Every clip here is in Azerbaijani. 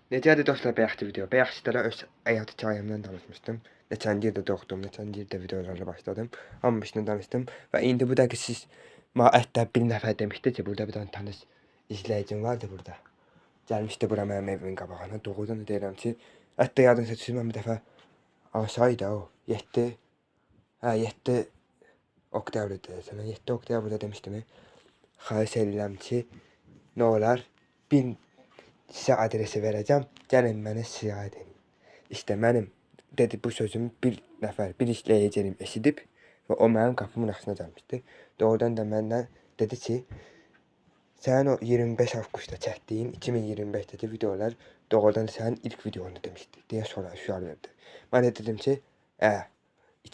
Necədir dostlar, bayaqçı video. Bayaq sizlərə öz həyat hekayəmdən danışmışdım. Neçənci ildə doğdum, neçənci ildə videolarla başladım. Hamısını danışdım və indi bu dəqiqə siz hətta bir nəfər demişdi ki, burada bir dənə tanış izləyicim vardı burada. Gəlmişdi bura mənim evimin qabağına. Doğrudan da deyirəm ki, hətta yadınıza düşür mən bir dəfə aşağıda o 7 oktyabrda sənə 7 oktyabrda demişdim. Xahiş edirəm ki, nə olar bir sizə adresi verəcəm. Gəlin məni sirayət edin. İşte mənim dedi bu sözümü bir nəfər, bir izləyicim eşidib və o mənim qapımın ağzına gəlmişdi. Doğrudan da məndən dedi ki, sənin o 25 avqustda çəkdiyin 2025-dəki videolar doğrudan sənin ilk videonu demişdi deyə sual verdi. Mən də dedim ki,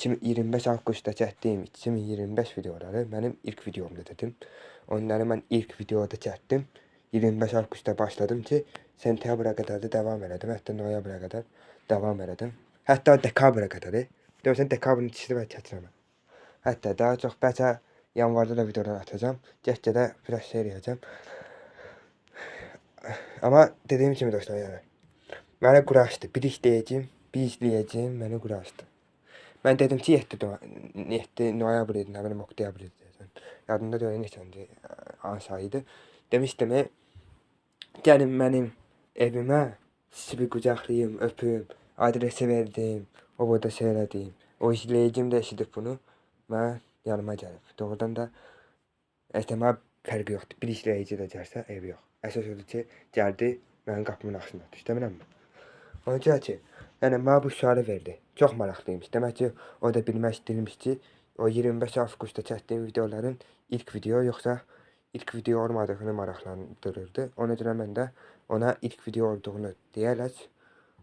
25 avqustda çəkdiyim 2025 videoları mənim ilk videomda dedim. Onları mən ilk videoda çəkdim. 25 avqustda başladım ki, sentyabra qədər də davam elədim. Hətta noyabra qədər davam elədim. Hətta dekabra qədər. Deməsən dekabrın ikisi və çəkirəm. Hətta daha çox bəlkə yanvarda da videolar atacağım. Get-gedə biraz şey eləyəcəm. Amma dediyim kimi dostlar, yəni məni quraşdı. Bir izləyəcəm məni quraşdı. Mən dedim ki, 7 noyabr idi, nə bilim oktyabr idi. Yadımda deyil neçənci hansı ay idi. Demişdim, gəlin mənim evimə, sizi bir qucaqlayım, öpüm, adresi verdim, o burada şey elədim. O izləyicim də eşidib bunu, mən yanıma gəlib. Doğrudan da ehtimal fərqi yoxdur. Bir izləyici də gəlsə, ev yox. Əsas odur ki, gəldi, mənim qapımın ağzına atdı. İstəmirəmmi? Ona görə ki, yəni mənə bu sualı verdi. Çox maraqlıymış. Demək ki, o da bilmək istəyirmiş ki, o 25 avqustda çəkdiyim videoların ilk video yoxsa ilk video olmadığını maraqlandırırdı. Ona görə mən də ona ilk video olduğunu deyərək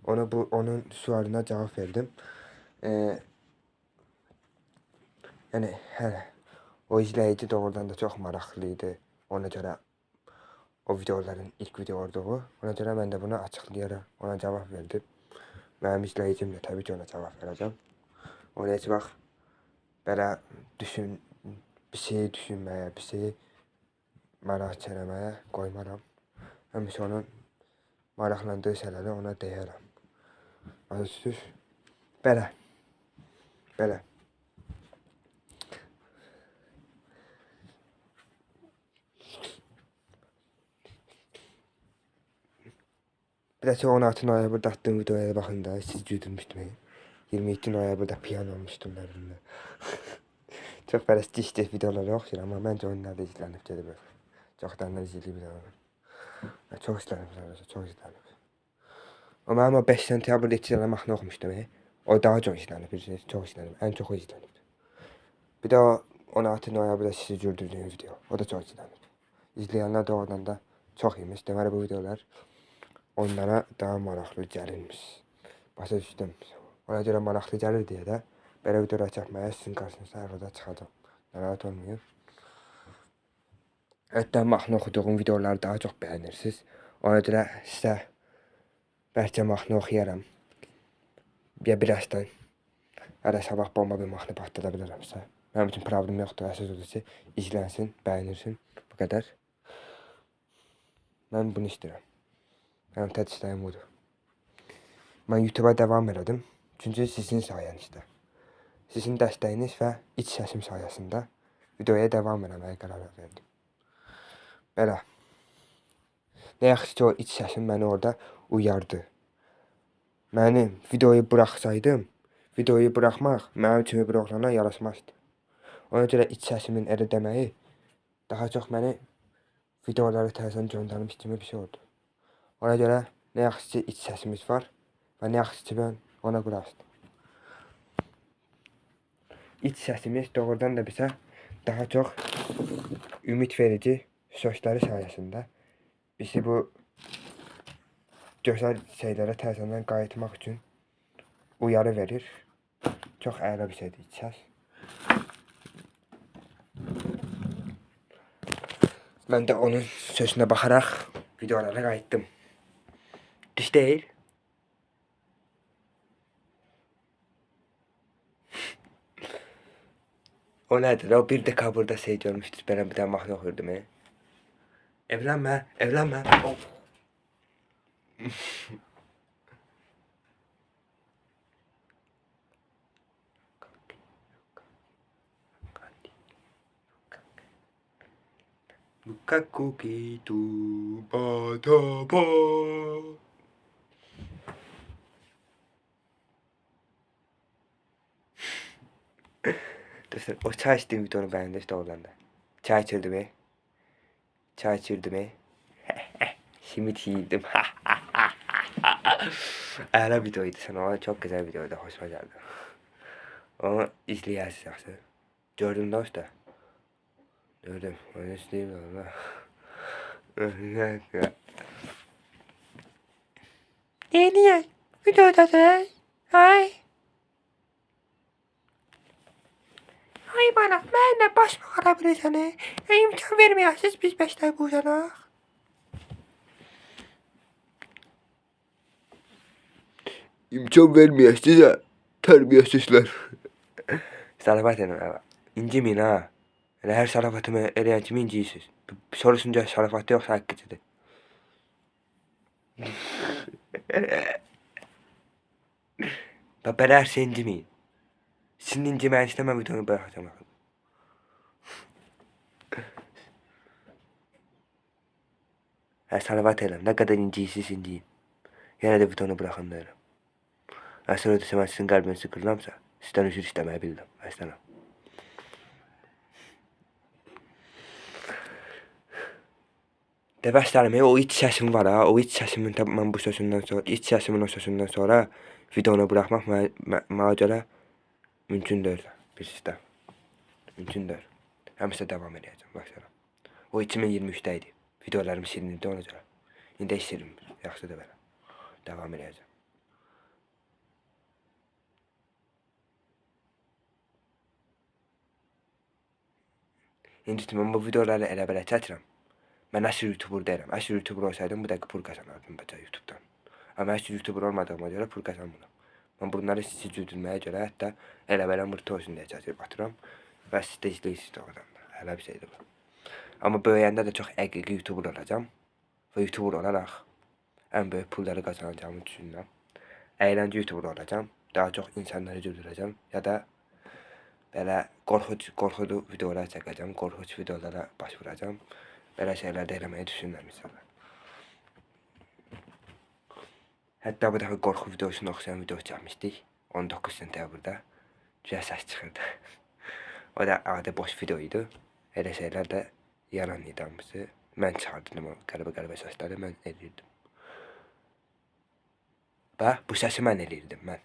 onun sualına cavab verdim. Yəni o izləyici doğrudan da çox maraqlıydı. Ona görə o videoların ilk video olduğu. Ona görə mən də bunu açıqlayaraq ona cavab verdim. Mənim izləyicim də təbii ki, ona cavab verəcəm. Ona heç vaxt belə bir şeyi düşünməyə, bir şeyi maraq çələməyə qoymaram. Həmişə onun maraqlandığı şeyləri ona deyərəm. Alırsınız? Belə. Bir də ki, 16 noyabrda attığım videoya baxın da, siz güdülmüşdüm. 22 noyabrda piyano olmuşdum nəbirində. Çox pərəstli işlək videolara oxşayır, amma məncə onlar da izlənib gedir. Çoxdanlar izləyib videoları. Çox izlənib, çox izlənib. O mənim o 5 sentyabrda 2 dənə mahnı oxumuşdum. O daha çox izlənib, çox izlənib, ən çox o izlənib. Bir də o 16 noyabrda sizi güldürdüyüm video, o da çox izlənib. İzləyənlər də oradan da çox imiş. Deməli bu videolar onlara daha maraqlı gəlirmiş. Başa düşdüm. Ona görə maraqlı gəlir deyə də belə videolar çəkməyə sizin qarşınıza arada çıxacam. Narahat olmayın. Hətta mahnı oxuduğum videoları daha çox bəyənirsiniz. Ona görə sizə bəlkə mahnı oxuyaram. Ya birazdan hələ sabah bomba bir mahnı patlıda bilərəmsə. Mənim üçün problem yoxdur. Əsas odur ki, izlənsin, bəyənilsin. Bu qədər. Mən bunu istəyirəm. Mənim tək istəyim budur. Mən YouTube'a davam elədim. Çünki sizin sayənizdə. Sizin dəstəyiniz və iç səsim sayəsində videoya davam eləməyə qərar verdim. Belə. Nə yaxşı ki, o iç səsim məni orada uyardı. Mənim videoyu buraxsaydım, videoyu buraxmaq mənim kimi bir oğlana yaraşmazdı. Ona görə iç səsimin elə deməyi daha çox məni videoları təzən göndərmiş kimi bir şey oldu. Ona görə nə yaxşı ki, iç səsimiz var və nə yaxşı ki, mən ona quraşdım. İç səsimiz doğrudan da bizə daha çox ümid verici sözləri sayəsində bizi bu gözəl şeylərə təzədən qayıtmaq üçün uyarı verir. Çox əla bir şeydir iç səs. Mən də onun sözünə baxaraq videolara qayıtdım. Düz deyil. O nədir? O 1 dekabrda şey görmüşdür. Belə bir dənə mahnı oxuyurdum. Evlənmə. Bukaku tu patapa. Dostlar o çay içtiğim videonu beğendi işte oradan da. Çay içirdim he. Çay içirdim he. Simit yedim. Ara videoydu sana. Çok güzel videoydu. Hoşuma geldi. Onu izleyersiz yoksa. Gördüm dostlar. Gördüm. Onu izleyeyim valla. Niye? Videoda da. Ay. Ay bana. Benle baş kalabilirsene. İmkan vermeyəsiz biz 5 dakika uzanaq. İmkan vermeyəsiz ha. Terbiyesizler. Salavat edin abi. İncimeyin ha. Elə hər salavatımı eləyən kimi inciyirsiz. Soruşunca salavatı yoxsa haqqıcıdır. Belə hər şey incimeyin. Sizin inciməyiniz istəməm videonu bıraxacağım. Hər salavat eləm. Nə qədər inciyirsiz inciyin. Yenə də videonu bıraxın deyirəm. Əsər ödəsə mən sizin qəlbinizi qırılamsa, sizdən üzr istəməyi bildim. Əsələm. Dəvəstlərim, o iç səsim var ha. O iç səsimin mən bu sözündən sonra, iç səsimin o sözündən sonra videonu buraxmaq mənə görə mümkün deyil. Bir sistem. Mümkün deyil. Həmişə davam edəcəm. Baxsana. O 2023-də idi. Videolarım silinirdi ona görə. İndi heç silinmir. Yaxşıdır belə. Davam edəcəm. İndi mən bu videoları elə belə çəkirəm. Mən əsr YouTuber deyirəm. Əsr YouTuber olsaydım bu dəqiqə pul qazanardım bəcə YouTube'dan. Amma əsr YouTuber olmadığıma görə pul qazanmıram. Mən bunları sizi güldürməyə görə hətta elə belə mırtı olsun deyə çəkib atıram. Və siz də izləyirsiniz oradan da. Elə bir şeydir bu. Amma böyüyəndə də çox həqiqi YouTuber olacağım. Və YouTuber olaraq ən böyük pulları qazanacağımı düşünürəm. Əyləncə YouTuber olacağım. Daha çox insanları güldürəcəm. Ya da belə qorxucu videolar çəkəcəm. Qorxucu videolara baş vuracağım. Belə şeylər də eləməyi düşünürəm insanlar. Hətta bu dəfə qorxu videosunu oxuyan video çəkmişdik. 19 sentyabrda. Güya səs çıxırdı. O da adi boş video idi. Elə şeylər də yalan idi hamısı. Mən çıxardım o qəribə səsləri mən eləyirdim. Bax, bu səsi mən eləyirdim mən.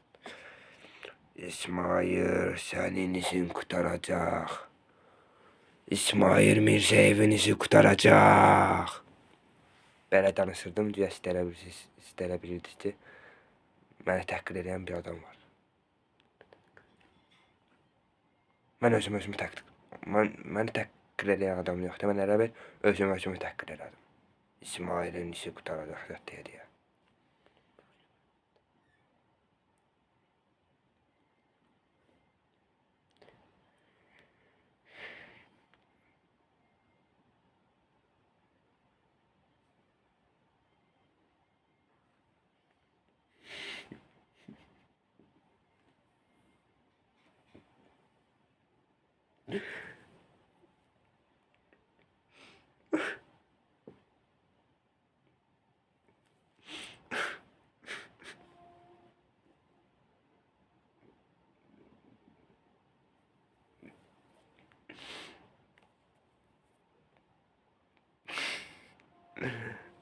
İsmail sənin işin qutaracaq. İsmail Mirzəyevin işi qutaracaq. Belə danışırdım, güya istəyə bilirdiniz ki, məni təhqir edən bir adam var. Mən özümü məni təhqir edən adam yoxdur. Mən elə bir özümü təhqir edirəm. İsmailin işi qutaracaq deyə.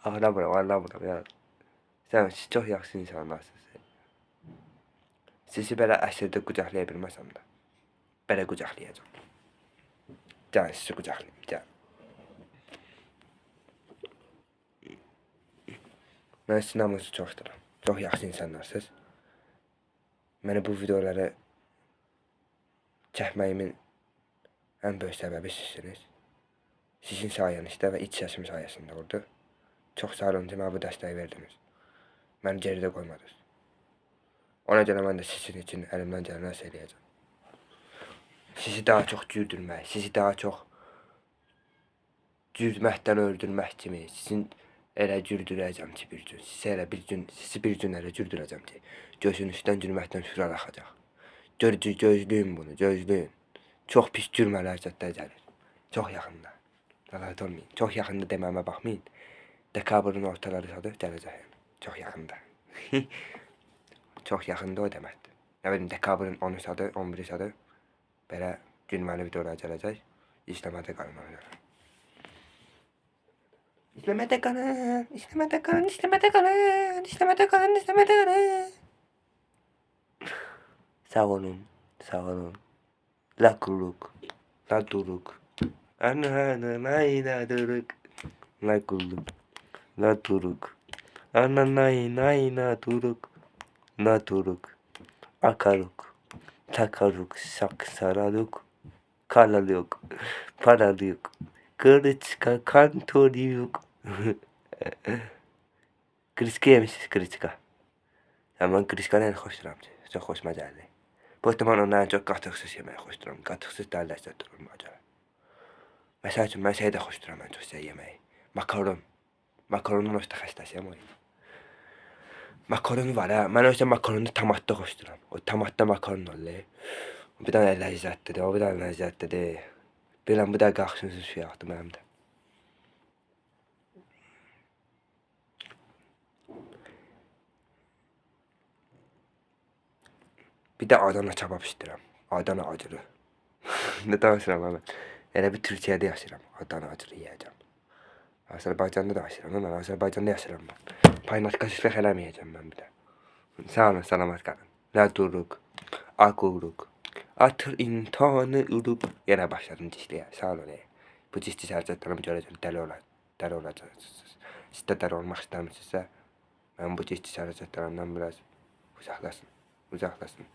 Ağlamıram ya. Siz çox yaxşı insanlarsınız. Sizi belə əsrdə qucaqlaya bilməsəm də. Belə qucaqlayacağım. Gəlin sizi qucaqlayayım. Gəlin. Mən sizin hamınızı çox istəyirəm. Çox yaxşı insanlarsınız. Məni bu videoları çəkməyimin ən böyük səbəbi sizsiniz. Sizin sayənizdə və iç səsim sayəsində oldu. Çox sağ olun ki, mənə bu dəstəyi verdiniz. Məni geridə qoymadınız. Ona görə mən də sizin üçün əlimdən gələn hər şey eləyəcəm. Sizi daha çox güldürmək, sizi daha çox güldürməkdən öldürmək kimi, sizin Elə güldürəcəm ki, bir gün. Sizi bir gün elə güldürəcəm ki, gözünüzdən gülməkdən şürar axacaq. Gözləyin bunu, gözləyin. Çox pis gülməli hərəkətlər gəlir. Çox yaxında. Narahat olmayın. Çox yaxında deməyimə baxmayın. Dekabrın ortalarıdır gələcək. Çox yaxında. Çox yaxında o deməkdir. Nə bilim, dekabrın 10-sadır, 11-sadır. Belə gülməli videolar gələcək. İzləmədə qalın ona görə. İzləmədə qalın, izləmədə qalın, izləmədə qalın, izləmədə qalın, izləmədə qalın. Sağ olun, sağ olun. La kulluk, la duruk. Ananay la duruk. La kulluk, la duruk. Ananay la duruk. La duruk. Akaruk. Takaruk, saksaraluk. Kalaluk. Paraluk. Kırıçka, kantoriyuk. Kırıçka yemişsiniz, kırıçka. Ama kırıçkanı en hoşduram. Çok hoşuma geldi. Bu ihtimal ondan çok qatıqsız yeməyi xoşduram. Qatıqsız daha ləzzətli olur macəra. Məsəl üçün, mən şeyi də xoşduram ən çox yeməyi. Makaron. Makaronun hoşda xəstəsiyəm o. Makaron var ha. Mən özüm makaronu tomatda xoşduram. O tomatda makaron olur. Bir dənə ləzzətlidir, o bir dənə ləzzətlidir. Bilən bu da qalxışınızı suya atdı mənim də. Bir də Adana kebab istəyirəm. Adana acılı. Ne danışıram mən? Elə bir Türkiyədə yaşayıram. Adana acılı yeyəcəm. Azərbaycanda da yaşayıram. Mən Azərbaycanda yaşayıram mən. Paylaşqaşlıq eləməyəcəm mən bir də. Sağ olun, salamat qalın. La duruk, aquruk, atır imtihanı uruk. Yenə başladım dişliyə. Sağ olun. Bu ciddi hərəkətlərimi görəcəm. Dəli olacaqsınız. Siz də dəli olmaq istəmirsinizsə, mən bu ciddi hərəkətlərimdən biraz uzaqlaşın. Uzaqlaşın.